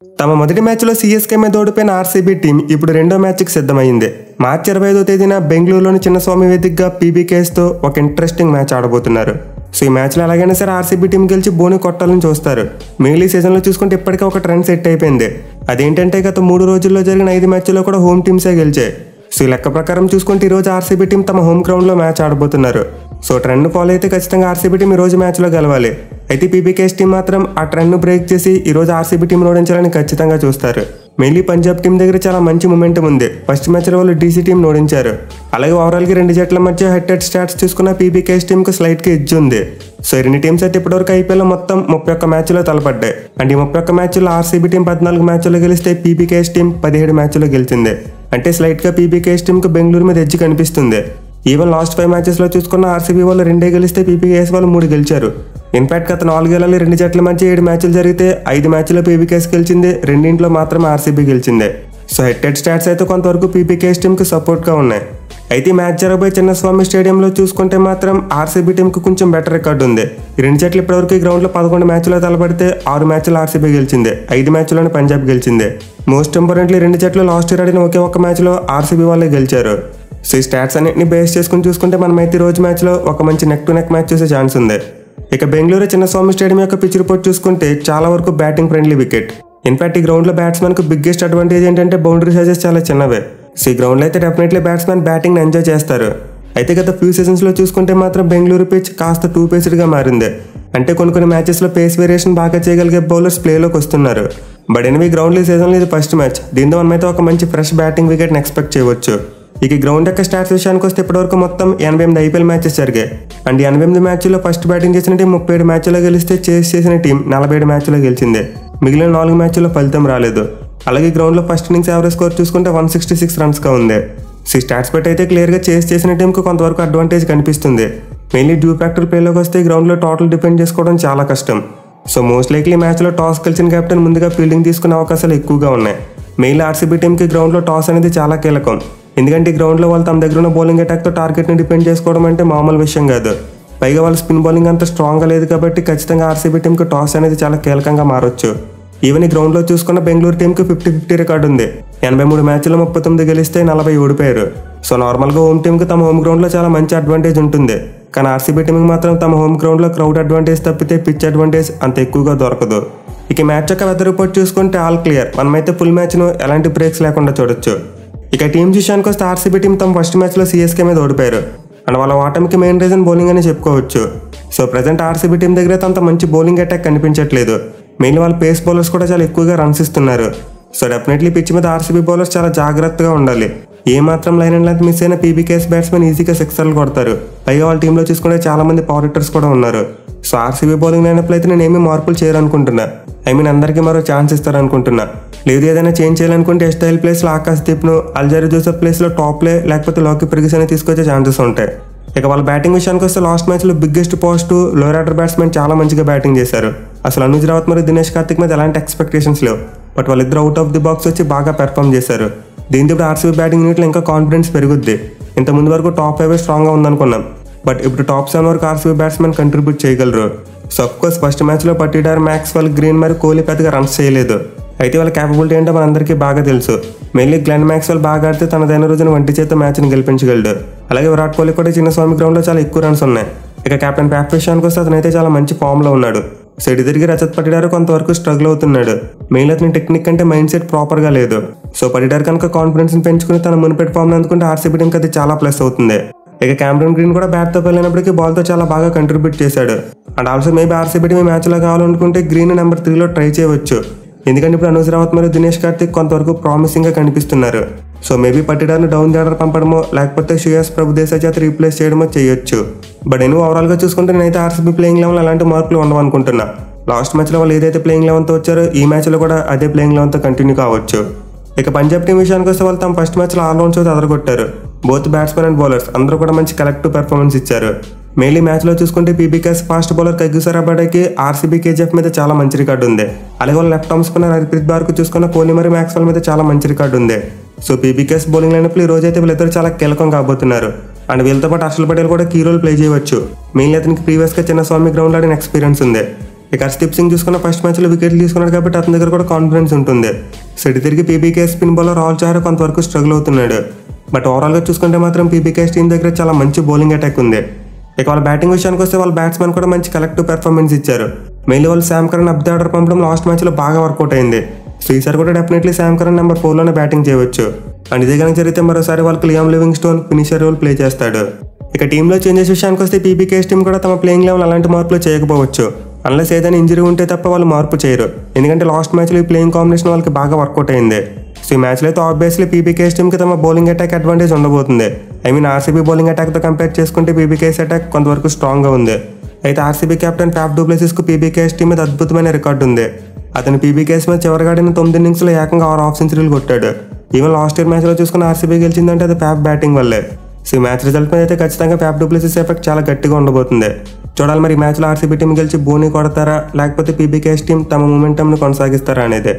తమ మొదటి మ్యాచ్లో సిఎస్కే మీద ఓడిపోయిన ఆర్సీబీ టీం ఇప్పుడు రెండో మ్యాచ్కి సిద్ధమైంది. మార్చి 25వ తేదీన బెంగళూరులోని చిన్నస్వామి వేదికగా పీబీకేఎస్తో ఒక ఇంట్రెస్టింగ్ మ్యాచ్ ఆడబోతున్నారు. సో ఈ మ్యాచ్లో ఎలాగైనా సరే ఆర్సీబీ టీం గెలిచి బోని కొట్టాలని చూస్తారు. మిగిలిన సీజన్లో చూసుకుంటే ఇప్పటికే ఒక ట్రెండ్ సెట్ అయిపోయింది. అదేంటంటే గత 3 రోజుల్లో జరిగిన 5 మ్యాచ్ల్లో కూడా హోమ్ టీమ్సే గెలిచాయి. సో ఈ లెక్క ప్రకారం చూసుకుంటే ఈరోజు ఆర్సీబీ టీం తమ హోమ్ గ్రౌండ్లో మ్యాచ్ ఆడబోతున్నారు. సో ట్రెండ్ ఫాలో అయితే ఖచ్చితంగా ఆర్సీబీ టీం ఈరోజు మ్యాచ్లో గెలవాలి. అయితే పీబీకేఎస్ టీం మాత్రం ఆ ట్రెండ్ను బ్రేక్ చేసి ఈరోజు ఆర్సీబీ టీం ఓడించాలని ఖచ్చితంగా చూస్తారు. మెయిన్లీ పంజాబ్ టీం దగ్గర చాలా మంచి మొమెంటం ఉంది. ఫస్ట్ మ్యాచ్లో వాళ్ళు డీసీ టీం ఓడించారు. అలాగే ఓవరాల్గా 2 జట్ల మధ్య హెడ్ స్టాట్స్ చూసుకున్న పీబీకేఎస్ టీంకు స్లైట్గా ఎడ్జ్ ఉంది. సో ఈ 2 టీమ్స్ అయితే ఇప్పటివరకు ఐపీఎల్లో మొత్తం 31 మ్యాచ్లో తలపడ్డాయి. అంటే ఈ 31 మ్యాచ్లో ఆర్సీబీ టీం 14 మ్యాచ్లో గెలిస్తే పీబీకేఎస్ టీం 17 మ్యాచ్లో గెలిచింది. అంటే స్లైట్గా పీబీకేఎస్ టీంకు బెంగళూరు మీద ఎడ్జ్ కనిపిస్తుంది. ఈవెన్ లాస్ట్ 5 మ్యాచెస్లో చూసుకున్న ఆర్సీబీ వాళ్ళు 2 గెలిస్తే పీబీకేఎస్ వాళ్ళు 3 గెలిచారు. ఇన్ఫాక్ట్ గత 4 ఏళ్లలో 2 జట్ల మధ్య 7 మ్యాచ్లు జరిగితే 5 మ్యాచ్లో పీబీకేఎస్ గెలిచింది, 2 మాత్రమే ఆర్సీబీ గెలిచింది. సో హెడ్ స్టాట్స్ అయితే కొంతవరకు పీబీకేఎస్ టీంకి సపోర్ట్గా ఉన్నాయి. అయితే మ్యాచ్ జరగబోయే చిన్నస్వామి స్టేడియంలో చూసుకుంటే మాత్రం ఆర్సీబీ టీంకి కొంచెం బెటర్ రికార్డు ఉంది. ఈ 2 జట్లు ఇప్పటివరకు ఈ గ్రౌండ్లో 11 మ్యాచ్లో తలపడితే 6 మ్యాచ్లు ఆర్సీబీ గెలిచింది, 5 మ్యాచ్లోనే పంజాబ్ గెలిచింది. మోస్ట్ ఇంపార్టెంట్లీ 2 జట్లు లాస్ట్ ఇయర్ ఆడిన ఒకే ఒక్క మ్యాచ్లో ఆర్సీబీ వాళ్ళే గెలిచారు. సో ఈ స్టాట్స్ అన్నింటినీ బేస్ చేసుకుని చూసుకుంటే మనమైతే ఈ రోజు మ్యాచ్లో ఒక మంచి నెక్ టు నెక్ మ్యాచ్ చూసే ఛాన్స్ ఉంది. ఇక బెంగళూరు చిన్నస్వామి స్టేడియం యొక్క పిచ్ రిపోర్ట్ చూసుకుంటే చాలా వరకు బ్యాటింగ్ ఫ్రెండ్లీ వికెట్. ఇన్ఫాక్ట్ ఈ గ్రౌండ్లో బ్యాట్స్మెన్కు బిగ్గెస్ట్ అడ్వాంటేజ్ ఏంటంటే బౌండరీ సైజెస్ చాలా చిన్నవే. సో ఈ గ్రౌండ్లో అయితే డెఫినెట్లీ బ్యాట్స్మెన్ బ్యాటింగ్ ఎంజాయ్ చేస్తారు. అయితే గత ఫ్యూ సీజన్స్లో చూసుకుంటే మాత్రం బెంగళూరు పిచ్ కాస్త 2 పేస్డ్గా మారింది. అంటే కొన్ని మ్యాచెస్లో పేస్ వేరియేషన్ బాగా చేయగలిగే బౌలర్స్ ప్లేలోకి వస్తున్నారు. బట్ ఎనిమిది గ్రౌండ్లో ఈ సీజన్లో ఇది ఫస్ట్ మ్యాచ్. దీంతో మనమైతే ఒక మంచి ఫ్రెష్ బ్యాటింగ్ వికెట్ని ఎక్స్పెక్ట్ చేయవచ్చు. ఇక గ్రౌండ్ యొక్క స్టాట్స్ విషయానికి వస్తే ఇప్పటివరకు మొత్తం 88 ఐపీఎల్ మ్యాచెస్ జరిగాయి. అండ్ 88 మ్యాచ్ల్లో ఫస్ట్ బ్యాటింగ్ చేసిన టీం 37 మ్యాచ్లో గెలిస్తే చేస్ చేసిన టీం 47 మ్యాచ్లో గెలిచింది. మిగిలిన 4 మ్యాచ్ల్లో ఫలితం రాలేదు. అలాగే గ్రౌండ్లో ఫస్ట్ ఇన్నింగ్స్ యావరేజ్ స్కోర్ చూసుకుంటే 166 రన్స్గా ఉంది. సో స్టాట్స్ బట్టి అయితే క్లియర్గా చేస్ చేసిన టీంకు కొంతవరకు అడ్వాంటేజ్ కనిపిస్తుంది. మెయిన్లీ డ్యూ ఫ్యాక్టర్ ప్లేలోకి వస్తే గ్రౌండ్లో టోటల్ డిపెండ్ చేసుకోవడం చాలా కష్టం. సో మోస్ట్ లైక్లీ మ్యాచ్లో టాస్ గెలిచిన కెప్టెన్ ముందుగా ఫీల్డింగ్ తీసుకునే అవకాశాలు ఎక్కువగా ఉన్నాయి. మెయిన్లీ ఆర్సీబీ టీంకి గ్రౌండ్లో టాస్ అనేది చాలా కీలకం. ఎందుకంటే ఈ గ్రౌండ్లో వాళ్ళు తమ దగ్గర ఉన్న బౌలింగ్ అటాక్తో టార్గెట్ని డిపెండ్ చేసుకోవడం అంటే మామూలు విషయం కాదు. పైగా వాళ్ళ స్పిన్ బౌలింగ్ అంత స్ట్రాంగ్గా లేదు కాబట్టి ఖచ్చితంగా ఆర్సీబీ టీంకి టాస్ అనేది చాలా కీలకంగా మారొచ్చు. ఈవెన్ ఈ గ్రౌండ్లో చూసుకున్న బెంగళూరు టీంకి 50-50 రికార్డు ఉంది. 83 మ్యాచ్ల్లో 39 గెలిస్తే 40 ఓడిపోయారు. సో నార్మల్గా హోమ్ టీంకి తమ హోమ్ గ్రౌండ్లో చాలా మంచి అడ్వాంటేజ్ ఉంటుంది. కానీ ఆర్సీబీ టీంకి మాత్రం తమ హోమ్ గ్రౌండ్లో క్రౌడ్ అడ్వాంటేజ్ తప్పితే పిచ్ అడ్వాంటేజ్ అంత ఎక్కువగా దొరకదు. ఇక మ్యాచ్ యొక్క వెదర్ రిపోర్ట్ చూసుకుంటే ఆల్ క్లియర్. మనమైతే ఫుల్ మ్యాచ్ను ఎలాంటి బ్రేక్స్ లేకుండా చూడొచ్చు. ఇక టీం విషయానికి వస్తే ఆర్సీబీ టీం తమ ఫస్ట్ మ్యాచ్లో సిఎస్కే మీద ఓడిపోయారు. అండ్ వాళ్ళ ఓటమికి మెయిన్ రీజన్ బౌలింగ్ అని చెప్పుకోవచ్చు. సో ప్రజెంట్ ఆర్సీబీ టీం దగ్గర అంత మంచి బౌలింగ్ అటాక్ కనిపించట్లేదు. మెయిన్లీ వాళ్ళ పేస్ బౌలర్స్ కూడా చాలా ఎక్కువగా రన్స్ ఇస్తున్నారు. సో డెఫినెట్లీ పిచ్ మీద ఆర్సీబీ బౌలర్స్ చాలా జాగ్రత్తగా ఉండాలి. ఏ మాత్రం లైన్ అండ్ లెంత్ మిస్ అయిన పీబీకేఎస్ బ్యాట్స్మెన్ ఈజీగా 6 కొడతారు. పైగా వాళ్ళ టీంలో చూసుకుంటే చాలా మంది పవర్ హిట్టర్స్ కూడా ఉన్నారు. సో ఆర్సీబీ బౌలింగ్ లైనప్లో అయితే నేను ఏమీ మార్పులు చేయాలనుకుంటున్నా. అందరికీ మరో ఛాన్స్ ఇస్తారనుకుంటున్నా. లేదు ఏదైనా చేంజ్ చేయాలనుకుంటే ఎస్టైల్ ప్లేస్లో ఆకాశ్ దీప్ను, అల్జారీ జోసెఫ్ ప్లేస్లో టాప్ ప్లే లేకపోతే లోకి పెరిగిసని తీసుకొచ్చే ఛాన్సెస్ ఉంటాయి. ఇక వాళ్ళ బ్యాటింగ్ విషయానికి వస్తే లాస్ట్ మ్యాచ్లో biggest positive lower order batsmen చాలా మంచిగా బ్యాటింగ్ చేశారు. అసలు అనుజ్ రావత్ మరియు దినేష్ కార్తిక్ మీద ఎలాంటి ఎక్స్పెక్టేషన్స్ లేవు. బట్ వాళ్ళిద్దరు అవుట్ ఆఫ్ ది బాక్స్ వచ్చి బాగా పెర్ఫామ్ చేశారు. దీంతో ఇప్పుడు ఆర్సీబీ బ్యాటింగ్ యూనిట్లో ఇంకా కాన్ఫిడెన్స్ పెరుగుద్ది. ఇంత ముందు వరకు టాప్ 5 స్ట్రాంగ్గా ఉందనుకున్నాం. బట్ ఇప్పుడు టాప్ 7 వరకు ఆర్సీబీ బ్యాట్స్మెన్ కంట్రిబ్యూట్ చేయగలరు. సో అఫ్కోర్స్ ఫస్ట్ మ్యాచ్లో పట్టిడార్, మ్యాక్స్వెల్, గ్రీన్ మరియు కోహ్లీ పెద్దగా రన్స్ చేయలేదు. అయితే వాళ్ళ క్యాపబిలిటీ ఏంటో మనందరికీ బాగా తెలుసు. మెయిన్లీ గ్లెన్ మ్యాక్స్వెల్ బాగా ఆడితే తనదైన రోజున వంటి చేత మ్యాచ్ని గెలిపించగలడు. అలాగే విరాట్ కోహ్లీ కూడా చిన్నస్వామి గ్రౌండ్లో చాలా ఎక్కువ రన్స్ ఉన్నాయి. ఇక కెప్టెన్ ప్యాప్ విషయానికి వస్తే అతనైతే చాలా మంచి ఫామ్లో ఉన్నాడు. సో ఇటు తిరిగి రజత్ పటిడార్ కొంతవరకు స్ట్రగుల్ అవుతున్నాడు. మెయిన్లీ అతని టెక్నిక్ అంటే మైండ్ సెట్ ప్రాపర్గా లేదు. సో పటిడార్ కనుక కాన్ఫిడెన్స్ని పెంచుకుని తన మునిపెట్టి ఫామ్ని అందుకుంటే ఆర్సీబీ టీంకి అది చాలా ప్లస్ అవుతుంది. ఇక క్యామరన్ గ్రీన్ కూడా బ్యాట్తో వెళ్ళినప్పటికీ బాల్తో చాలా బాగా కంట్రిబ్యూట్ చేశాడు. And also maybe RCB team మ్యాచ్లో కావాలనుకుంటే గ్రీన్ నెంబర్ 3లో ట్రై చేయవచ్చు. ఎందుకంటే ఇప్పుడు అనుజ్ రావత్ మరియు దినేష్ కార్తిక్ కొంతవరకు ప్రామిసింగ్గా కనిపిస్తున్నారు. సో మేబీ పట్టిడార్ను డౌన్ ది ఆర్డర్ పంపడమో లేకపోతే శ్రేయస్ ప్రభుదేశాయ్ చేత రీప్లేస్ చేయడమో చేయొచ్చు. బట్ నేను ఓవరాల్గా చూసుకుంటే నేనైతే ఆర్సీబీ ప్లేయింగ్ లెవెల్ అలాంటి మార్పులు ఉండవనుకుంటున్నా. లాస్ట్ మ్యాచ్లో వాళ్ళు ఏదైతే ప్లేయింగ్ లెవెన్తో వచ్చారో ఈ మ్యాచ్లో కూడా అదే ప్లేయింగ్ లెవెన్తో కంటిన్యూ కావచ్చు. ఇక పంజాబ్ టీం విషయానికి వస్తే వాళ్ళు తమ ఫస్ట్ మ్యాచ్లో ఆల్రౌండ్స్ అయితే అదరగొట్టారు. బోత్ బ్యాట్స్మెన్ అండ్ బౌలర్స్ అందరూ కూడా మంచి కలెక్టివ్ పెర్ఫార్మెన్స్ ఇచ్చారు. మెయిన్లీ మ్యాచ్లో చూసుకుంటే పీబీకేఎస్ ఫాస్ట్ బౌలర్ కగ్గు సరాబడేకి ఆర్సీబీ కేజీఎఫ్ మీద చాలా మంచి రికార్డు ఉంది. అలాగే వాళ్ళు లెఫ్ట్ ఆర్మ్ స్పిన్నర్ హర్ప్రీత్ బార్కు చూసుకున్న కోహ్లీ మరియు మ్యాక్స్వెల్ మీద చాలా మంచి రికార్డు ఉంది. సో పీబీకేఎస్ బౌలింగ్ లైనప్లో ఈ రోజైతే వీళ్ళిద్దరు చాలా కీలకం కాబోతున్నారు. అండ్ వీళ్ళతో పాటు హర్షల్ పటేల్ కూడా కీ రోల్ ప్లే చేయవచ్చు. మెయిన్లీ అతనికి ప్రీవియస్గా చిన్నస్వామి గ్రౌండ్ ఆడిన ఎక్స్పీరియన్స్ ఉంది. ఇక హర్షదీప్ సింగ్ చూసుకున్న ఫస్ట్ మ్యాచ్లో వికెట్లు తీసుకున్నాడు కాబట్టి అతని దగ్గర కూడా కాన్ఫిడెన్స్ ఉంటుంది. సో ఇటు తిరిగి PBK spin bowler Rahul Chahar కొంతవరకు స్ట్రగుల్ అవుతున్నాడు. బట్ ఓవరాల్గా చూసుకుంటే మాత్రం పీబీకే టీం దగ్గర చాలా మంచి బౌలింగ్ అటాక్ ఉంది. ఇక వాళ్ళ బ్యాటింగ్ విషయానికి వస్తే వాళ్ళ బ్యాట్స్మెన్ కూడా మంచి కలెక్టివ్ పెర్ఫార్మెన్స్ ఇచ్చారు. మెయిన్లీ వాళ్ళు Sam Curran up the order పంపడం లాస్ట్ మ్యాచ్లో బాగా వర్కౌట్ అయింది. సో ఈసారి కూడా డెఫినెట్లీ శామ్ కరణ్ నెంబర్ 4లోనే బ్యాటింగ్ చేయవచ్చు. అండ్ ఇదే కనుక జరిగితే మరోసారి వాళ్ళకి Liam Livingstone finisher role play చేస్తాడు. ఇక టీంలో చేంజెస్ విషయానికి వస్తే పీబీకే టీం కూడా తమ ప్లేయింగ్ లెవెల్ అలాంటి మార్పులు చేయకపోవచ్చు. అన్లెస్ ఏదైనా ఇంజరీ ఉంటే తప్ప వాళ్ళు మార్పు చేయరు. ఎందుకంటే లాస్ట్ మ్యాచ్లో ఈ ప్లేయింగ్ కాంబినేషన్ వాళ్ళకి బాగా వర్కౌట్ అయింది. సో ఈ మ్యాచ్లో అయితే ఆబ్వియస్లీ పీబీకే టీంకి తమ బౌలింగ్ అటాక్ అడ్వాంటేజ్ ఉండబోతుంది. ఆర్సీబీ బౌలింగ్ అటాక్తో కంపేర్ చేసుకుంటే పీబీకేస్ అటాక్ కొంతవరకు స్ట్రాంగ్గా ఉంది. అయితే ఆర్సీబీ కెప్టెన్ ఫ్యాఫ్ డు ప్లెసిస్కు పీబీకే టీం మీద అద్భుతమైన రికార్డు ఉంది. అతను పీబీకేస్ మీద చివరిగాడిన 9 ఇన్నింగ్స్లో ఏకంగా 6 హాఫ్ సెంచరీలు కొట్టాడు. ఈవెన్ లాస్ట్ ఇయర్ మ్యాచ్లో చూసుకున్న ఆర్సీబీ గెలిచిందంటే అది ఫ్యాఫ్ బ్యాటింగ్ వల్లే. సో ఈ మ్యాచ్ రిజల్ట్ మీద అయితే ఖచ్చితంగా ఫ్యాఫ్ డు ప్లెసిస్ ఎఫెక్ట్ చాలా గట్టిగా ఉండబోతుంది. చూడాలి మరి ఈ మ్యాచ్లో ఆర్సీబీ టీం గెలిచి బోని కొడతారా లేకపోతే పీబీకే టీం తమ మొమెంటంను కొనసాగిస్తారా అనేది.